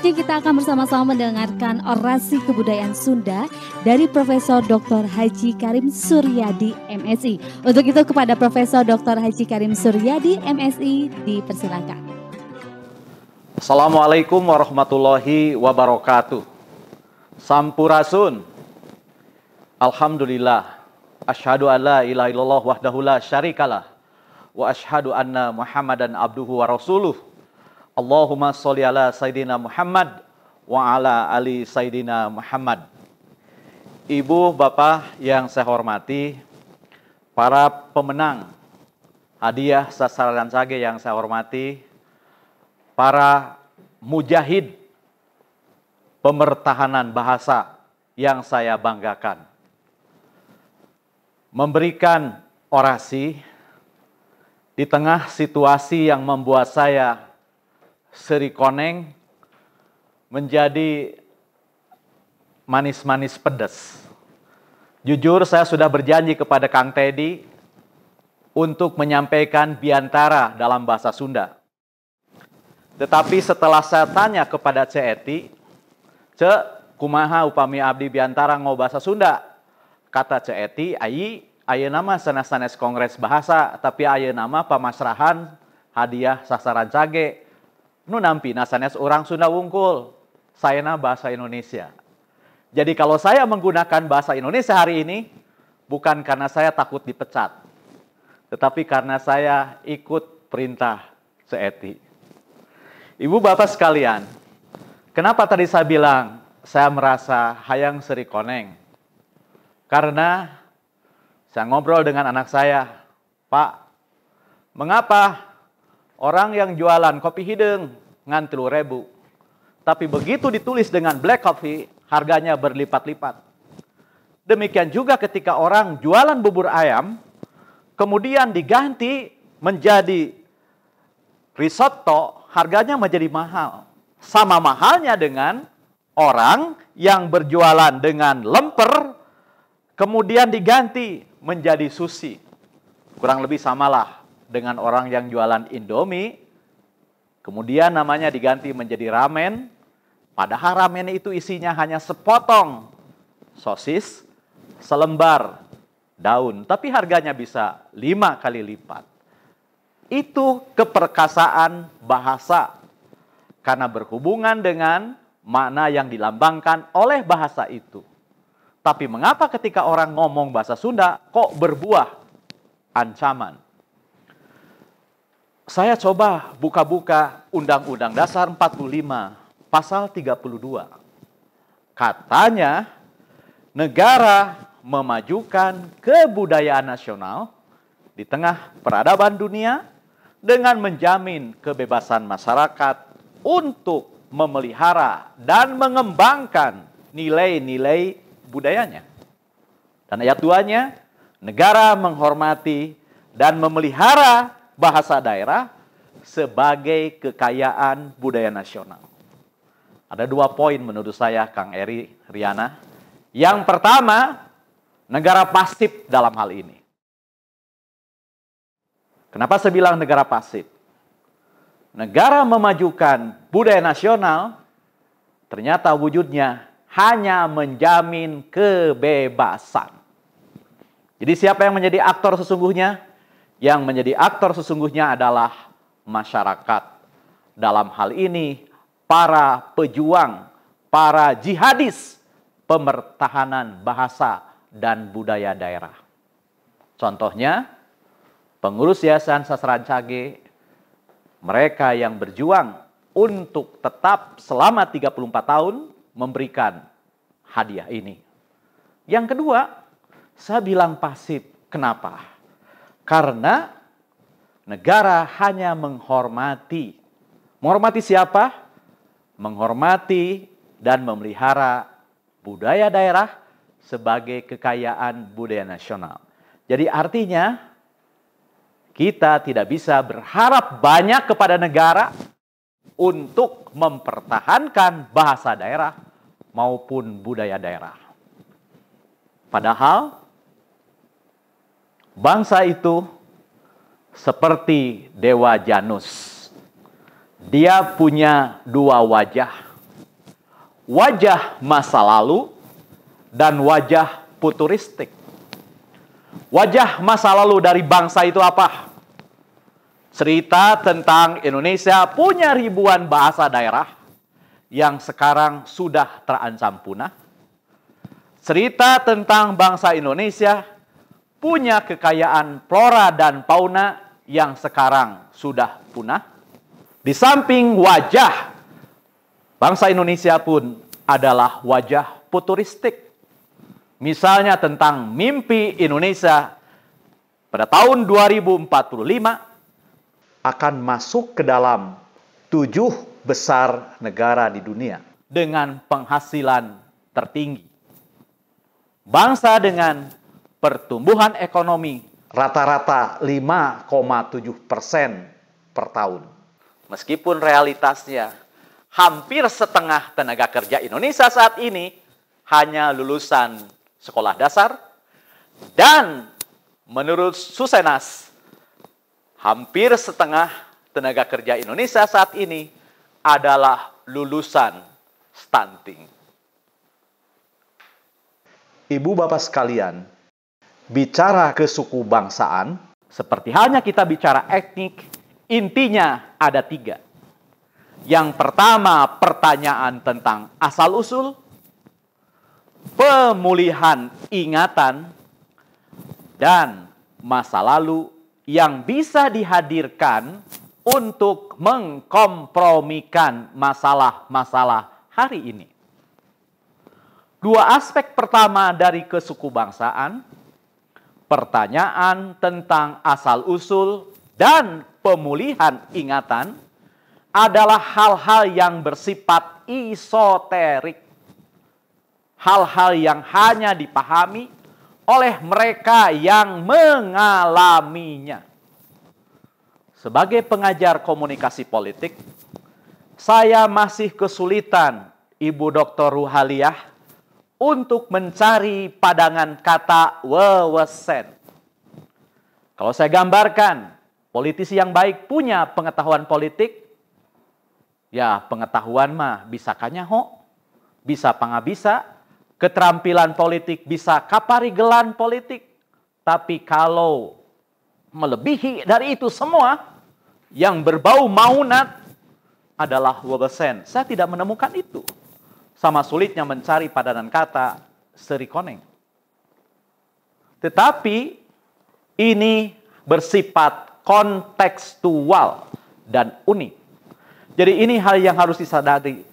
Selanjutnya kita akan bersama-sama mendengarkan orasi kebudayaan Sunda dari Profesor Dr. Haji Karim Suryadi MSI. Untuk itu kepada Profesor Dr. Haji Karim Suryadi MSI dipersilakan. Assalamualaikum warahmatullahi wabarakatuh. Sampurasun. Alhamdulillah. Asyhadu an la ilaha illallah wahdahu la syarikalah. Wa asyhadu anna Muhammadan abduhu wa rasuluh. Allahumma sholli ala Sayyidina Muhammad wa ala ali Sayyidina Muhammad. Ibu, Bapak yang saya hormati, para pemenang hadiah Sastra Rancage yang saya hormati, para mujahid pemertahanan bahasa yang saya banggakan. Memberikan orasi di tengah situasi yang membuat saya serikoneng menjadi manis-manis pedas. Jujur saya sudah berjanji kepada Kang Teddy untuk menyampaikan biantara dalam bahasa Sunda. Tetapi setelah saya tanya kepada Eti, kumaha upami abdi biantara ngau bahasa Sunda? Kata Eti, ayeuna nama sanes-sanes kongres bahasa, tapi ayeuna nama pamasrahan hadiah Sastra Rancage. Nu nampina sanes orang Sunda wungkul, sayana bahasa Indonesia. Jadi kalau saya menggunakan bahasa Indonesia hari ini, bukan karena saya takut dipecat, tetapi karena saya ikut perintah Eti. Ibu bapak sekalian, kenapa tadi saya bilang saya merasa hayang serikoneng? Karena saya ngobrol dengan anak saya, Pak, mengapa orang yang jualan kopi hidung ngan 3.000, tapi begitu ditulis dengan black coffee, harganya berlipat-lipat. Demikian juga ketika orang jualan bubur ayam, kemudian diganti menjadi risotto, harganya menjadi mahal. Sama mahalnya dengan orang yang berjualan dengan lemper, kemudian diganti menjadi sushi. Kurang lebih samalah dengan orang yang jualan Indomie, kemudian namanya diganti menjadi ramen, padahal ramen itu isinya hanya sepotong sosis, selembar daun, tapi harganya bisa 5 kali lipat. Itu keperkasaan bahasa, karena berhubungan dengan makna yang dilambangkan oleh bahasa itu. Tapi mengapa ketika orang ngomong bahasa Sunda kok berbuah ancaman? Saya coba buka-buka Undang-Undang Dasar 45, pasal 32. Katanya, negara memajukan kebudayaan nasional di tengah peradaban dunia dengan menjamin kebebasan masyarakat untuk memelihara dan mengembangkan nilai-nilai budayanya. Dan ayat 2-nya, negara menghormati dan memelihara bahasa daerah sebagai kekayaan budaya nasional. Ada 2 poin menurut saya, Kang Eri, Riana. Yang pertama, negara pasif dalam hal ini. Kenapa saya bilang negara pasif? Negara memajukan budaya nasional, ternyata wujudnya hanya menjamin kebebasan. Jadi siapa yang menjadi aktor sesungguhnya? Yang menjadi aktor sesungguhnya adalah masyarakat. Dalam hal ini, para pejuang, para jihadis, pemertahanan bahasa dan budaya daerah. Contohnya, pengurus Yayasan Sastra Rancage, mereka yang berjuang untuk tetap selama 34 tahun memberikan hadiah ini. Yang kedua, saya bilang pasif. Kenapa? Karena negara hanya menghormati. Menghormati siapa? Menghormati dan memelihara budaya daerah sebagai kekayaan budaya nasional. Jadi artinya kita tidak bisa berharap banyak kepada negara untuk mempertahankan bahasa daerah maupun budaya daerah. Padahal bangsa itu seperti Dewa Janus. Dia punya 2 wajah. wajah masa lalu dan wajah futuristik. Wajah masa lalu dari bangsa itu apa? Cerita tentang Indonesia punya ribuan bahasa daerah yang sekarang sudah terancam punah. Cerita tentang bangsa Indonesia punya kekayaan flora dan fauna yang sekarang sudah punah. Di samping wajah bangsa Indonesia pun adalah wajah futuristik. Misalnya tentang mimpi Indonesia pada tahun 2045 akan masuk ke dalam 7 besar negara di dunia dengan penghasilan tertinggi. Bangsa dengan pertumbuhan ekonomi rata-rata 5,7% per tahun. Meskipun realitasnya hampir setengah tenaga kerja Indonesia saat ini hanya lulusan sekolah dasar, dan menurut Susenas, hampir setengah tenaga kerja Indonesia saat ini adalah lulusan stunting. Ibu bapak sekalian, bicara kesukubangsaan, seperti halnya kita bicara etnik, intinya ada 3. Yang pertama, pertanyaan tentang asal-usul, pemulihan ingatan, dan masa lalu yang bisa dihadirkan untuk mengkompromikan masalah-masalah hari ini. 2 aspek pertama dari kesukubangsaan, pertanyaan tentang asal-usul dan pemulihan ingatan, adalah hal-hal yang bersifat esoterik. Hal-hal yang hanya dipahami oleh mereka yang mengalaminya. Sebagai pengajar komunikasi politik, saya masih kesulitan, Ibu Dr. Ruhaliah, untuk mencari padangan kata wewesen. Kalau saya gambarkan, politisi yang baik punya pengetahuan politik, ya pengetahuan mah bisa kanyaho, bisa pangabisa, keterampilan politik bisa kaparigelan politik. Tapi kalau melebihi dari itu semua, yang berbau maunat adalah wewesen. Saya tidak menemukan itu. Sama sulitnya mencari padanan kata seri koneng. Tetapi ini bersifat kontekstual dan unik. Jadi ini hal yang harus disadari.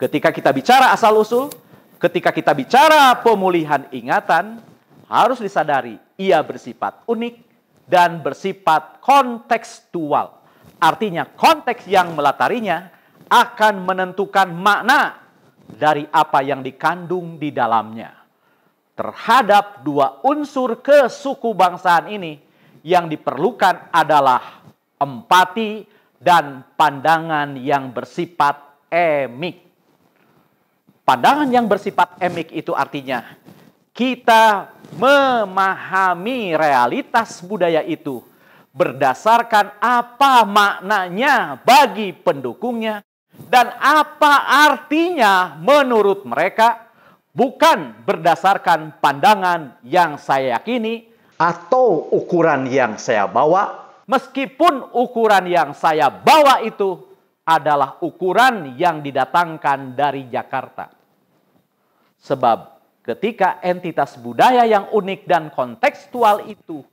Ketika kita bicara asal-usul, ketika kita bicara pemulihan ingatan, harus disadari ia bersifat unik dan bersifat kontekstual. Artinya konteks yang melatarinya akan menentukan makna dari apa yang dikandung di dalamnya. Terhadap 2 unsur kesukubangsaan ini, yang diperlukan adalah empati dan pandangan yang bersifat emik. Pandangan yang bersifat emik itu artinya kita memahami realitas budaya itu berdasarkan apa maknanya bagi pendukungnya dan apa artinya menurut mereka, bukan berdasarkan pandangan yang saya yakini atau ukuran yang saya bawa, meskipun ukuran yang saya bawa itu adalah ukuran yang didatangkan dari Jakarta. Sebab ketika entitas budaya yang unik dan kontekstual itu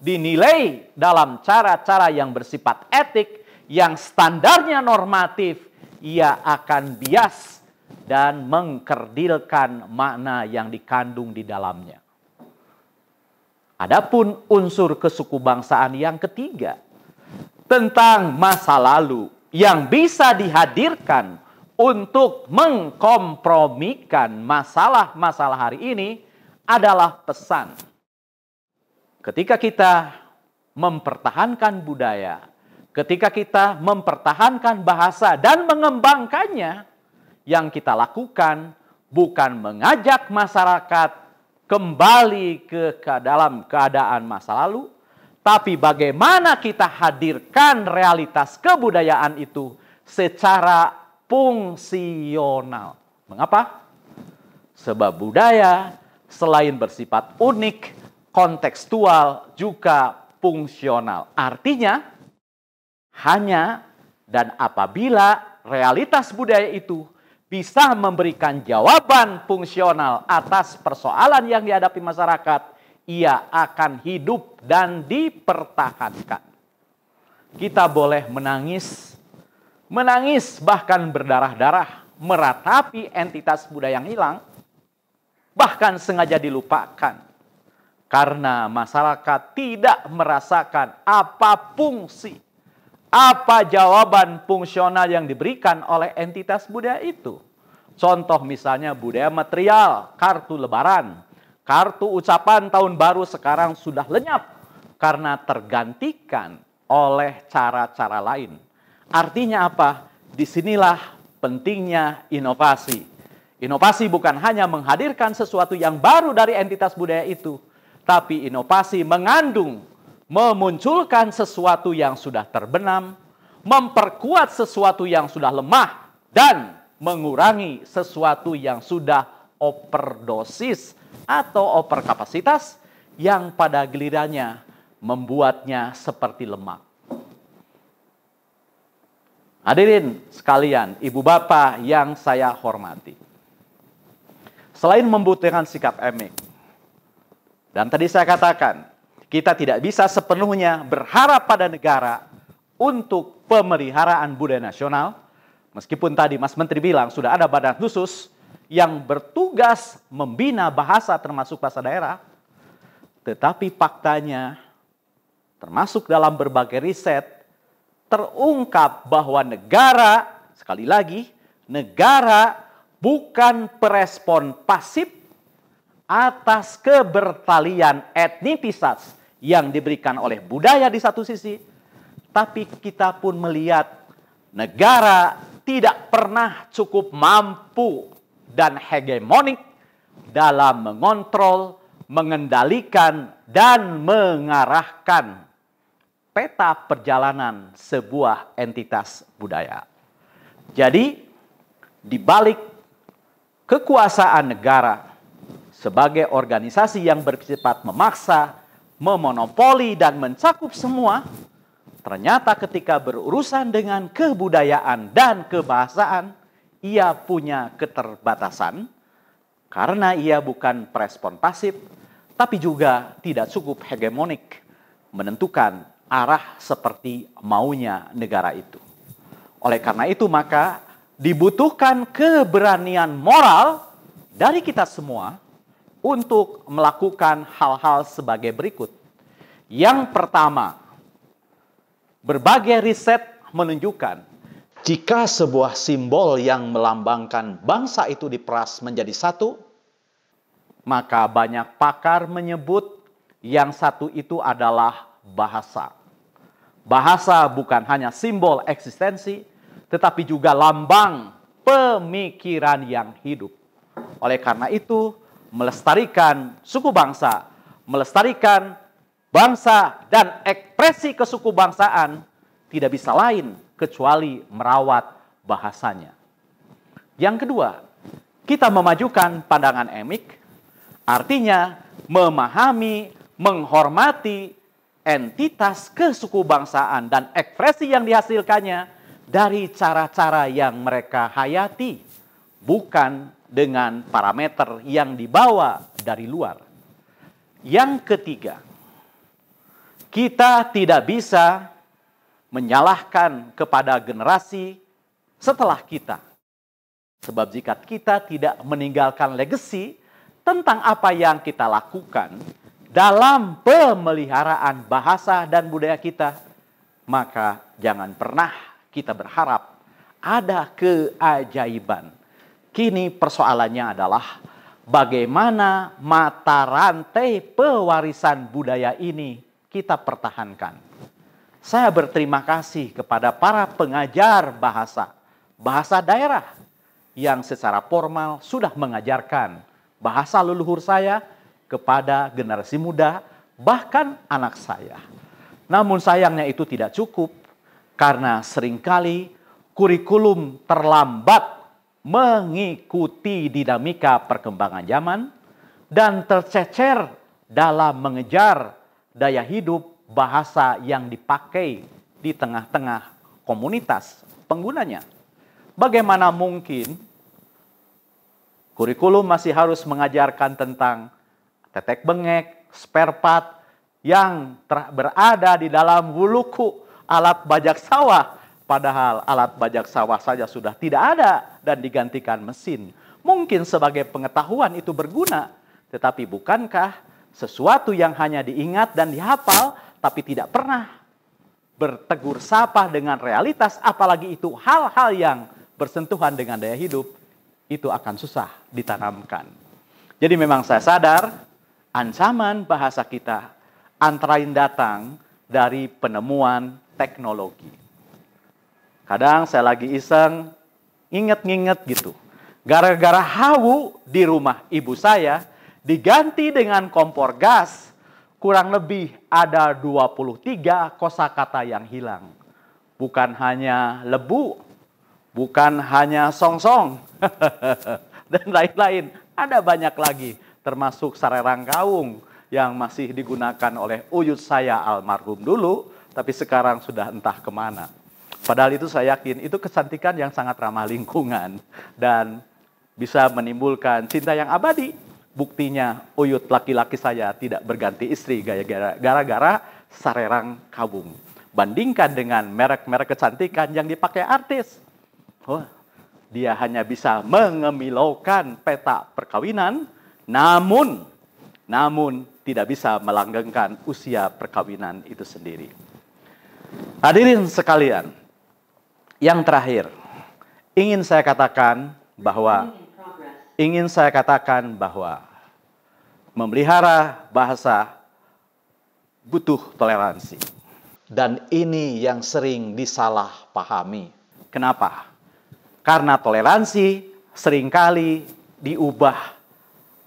dinilai dalam cara-cara yang bersifat etik, yang standarnya normatif, ia akan bias dan mengkerdilkan makna yang dikandung di dalamnya. Adapun unsur kesukubangsaan yang ketiga, tentang masa lalu yang bisa dihadirkan untuk mengkompromikan masalah-masalah hari ini, adalah pesan. Ketika kita mempertahankan budaya, ketika kita mempertahankan bahasa dan mengembangkannya, yang kita lakukan bukan mengajak masyarakat kembali ke dalam keadaan masa lalu, tapi bagaimana kita hadirkan realitas kebudayaan itu secara fungsional. Mengapa? Sebab budaya selain bersifat unik, kontekstual, juga fungsional. Artinya, hanya dan apabila realitas budaya itu bisa memberikan jawaban fungsional atas persoalan yang dihadapi masyarakat, ia akan hidup dan dipertahankan. Kita boleh menangis bahkan berdarah-darah, meratapi entitas budaya yang hilang, bahkan sengaja dilupakan. Karena masyarakat tidak merasakan apa fungsi, apa jawaban fungsional yang diberikan oleh entitas budaya itu. Contoh misalnya budaya material, kartu lebaran, kartu ucapan tahun baru sekarang sudah lenyap karena tergantikan oleh cara-cara lain. Artinya apa? Disinilah pentingnya inovasi. Inovasi bukan hanya menghadirkan sesuatu yang baru dari entitas budaya itu, tapi inovasi mengandung, memunculkan sesuatu yang sudah terbenam, memperkuat sesuatu yang sudah lemah, dan mengurangi sesuatu yang sudah overdosis atau overkapasitas yang pada gilirannya membuatnya seperti lemak. Hadirin sekalian, ibu bapak yang saya hormati. Selain membutuhkan sikap emik, dan tadi saya katakan, kita tidak bisa sepenuhnya berharap pada negara untuk pemeliharaan budaya nasional. Meskipun tadi Mas Menteri bilang sudah ada badan khusus yang bertugas membina bahasa termasuk bahasa daerah. Tetapi faktanya, termasuk dalam berbagai riset, terungkap bahwa negara, sekali lagi, negara bukan perespon pasif atas kebertalian etnisitas yang diberikan oleh budaya di satu sisi, tapi kita pun melihat negara tidak pernah cukup mampu dan hegemonik dalam mengontrol, mengendalikan, dan mengarahkan peta perjalanan sebuah entitas budaya. Jadi, di balik kekuasaan negara sebagai organisasi yang bersifat memaksa, memonopoli, dan mencakup semua, ternyata ketika berurusan dengan kebudayaan dan kebahasaan, ia punya keterbatasan karena ia bukan respon pasif, tapi juga tidak cukup hegemonik menentukan arah seperti maunya negara itu. Oleh karena itu maka dibutuhkan keberanian moral dari kita semua untuk melakukan hal-hal sebagai berikut. Yang pertama, berbagai riset menunjukkan jika sebuah simbol yang melambangkan bangsa itu diperas menjadi satu, maka banyak pakar menyebut yang satu itu adalah bahasa. Bahasa bukan hanya simbol eksistensi, tetapi juga lambang pemikiran yang hidup. Oleh karena itu, melestarikan suku bangsa, melestarikan bangsa dan ekspresi kesukubangsaan tidak bisa lain kecuali merawat bahasanya. Yang kedua, kita memajukan pandangan emik, artinya memahami, menghormati entitas kesukubangsaan dan ekspresi yang dihasilkannya dari cara-cara yang mereka hayati, bukan dengan parameter yang dibawa dari luar. Yang ketiga, kita tidak bisa menyalahkan kepada generasi setelah kita. Sebab jika kita tidak meninggalkan legacy tentang apa yang kita lakukan dalam pemeliharaan bahasa dan budaya kita, maka jangan pernah kita berharap ada keajaiban. Kini persoalannya adalah bagaimana mata rantai pewarisan budaya ini kita pertahankan. Saya berterima kasih kepada para pengajar bahasa daerah yang secara formal sudah mengajarkan bahasa leluhur saya kepada generasi muda, bahkan anak saya. Namun sayangnya itu tidak cukup, karena seringkali kurikulum terlambat mengikuti dinamika perkembangan zaman dan tercecer dalam mengejar daya hidup bahasa yang dipakai di tengah-tengah komunitas penggunanya. Bagaimana mungkin kurikulum masih harus mengajarkan tentang tetek bengek, spare part yang berada di dalam wuluku alat bajak sawah. Padahal alat bajak sawah saja sudah tidak ada dan digantikan mesin. Mungkin sebagai pengetahuan itu berguna, tetapi bukankah sesuatu yang hanya diingat dan dihafal, tapi tidak pernah bertegur sapa dengan realitas, apalagi itu hal-hal yang bersentuhan dengan daya hidup, itu akan susah ditanamkan. Jadi memang saya sadar, ancaman bahasa kita antara lain datang dari penemuan teknologi. Kadang saya lagi iseng, nginget-nginget gitu. Gara-gara hawu di rumah ibu saya, diganti dengan kompor gas, kurang lebih ada 23 kosakata yang hilang. Bukan hanya lebu, bukan hanya songsong, dan lain-lain. Ada banyak lagi, termasuk sarerang kaung yang masih digunakan oleh uyut saya almarhum dulu, tapi sekarang sudah entah kemana. Padahal itu saya yakin itu kecantikan yang sangat ramah lingkungan dan bisa menimbulkan cinta yang abadi. Buktinya uyut laki-laki saya tidak berganti istri gara-gara sarerang kaung. Bandingkan dengan merek-merek kecantikan yang dipakai artis. Oh, dia hanya bisa mengemilaukan peta perkawinan, namun tidak bisa melanggengkan usia perkawinan itu sendiri. Hadirin sekalian, yang terakhir, ingin saya katakan bahwa memelihara bahasa butuh toleransi. Dan ini yang sering disalahpahami. Kenapa? Karena toleransi seringkali diubah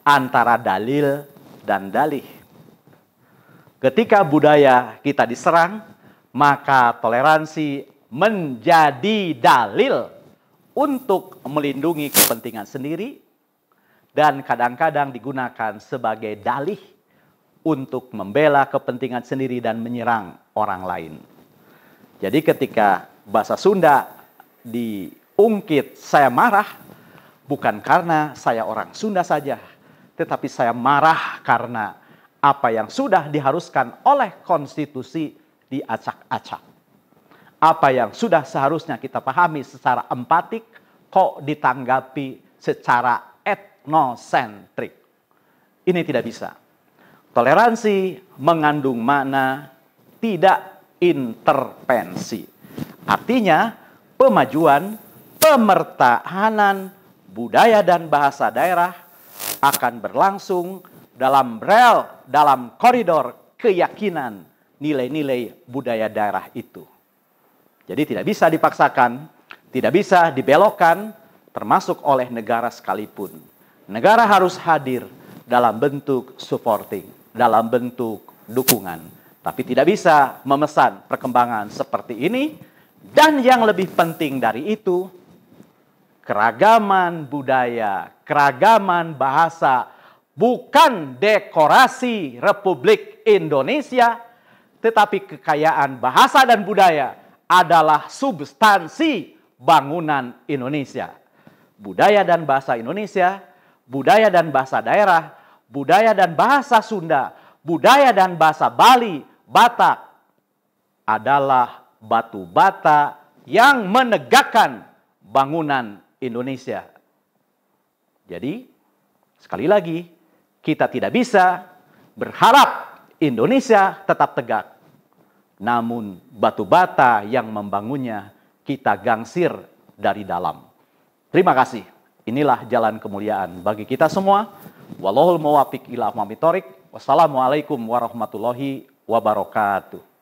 antara dalil dan dalih. Ketika budaya kita diserang, maka toleransi menjadi dalil untuk melindungi kepentingan sendiri dan kadang-kadang digunakan sebagai dalih untuk membela kepentingan sendiri dan menyerang orang lain. Jadi ketika bahasa Sunda diungkit, saya marah bukan karena saya orang Sunda saja, tetapi saya marah karena apa yang sudah diharuskan oleh konstitusi diacak-acak. Apa yang sudah seharusnya kita pahami secara empatik, kok ditanggapi secara etnosentrik. Ini tidak bisa. Toleransi mengandung makna tidak intervensi. Artinya pemajuan, pemertahanan budaya dan bahasa daerah akan berlangsung dalam koridor keyakinan nilai-nilai budaya daerah itu. Jadi tidak bisa dipaksakan, tidak bisa dibelokkan, termasuk oleh negara sekalipun. Negara harus hadir dalam bentuk supporting, dalam bentuk dukungan. Tapi tidak bisa memesan perkembangan seperti ini. Dan yang lebih penting dari itu, keragaman budaya, keragaman bahasa, bukan dekorasi Republik Indonesia, tetapi kekayaan bahasa dan budaya adalah substansi bangunan Indonesia. Budaya dan bahasa Indonesia, budaya dan bahasa daerah, budaya dan bahasa Sunda, budaya dan bahasa Bali, Batak adalah batu bata yang menegakkan bangunan Indonesia. Jadi, sekali lagi, kita tidak bisa berharap Indonesia tetap tegak. Namun batu bata yang membangunnya kita gangsir dari dalam. Terima kasih. Inilah jalan kemuliaan bagi kita semua. Wallahul muwaffiq ila aqwamit thoriq. Wassalamualaikum warahmatullahi wabarakatuh.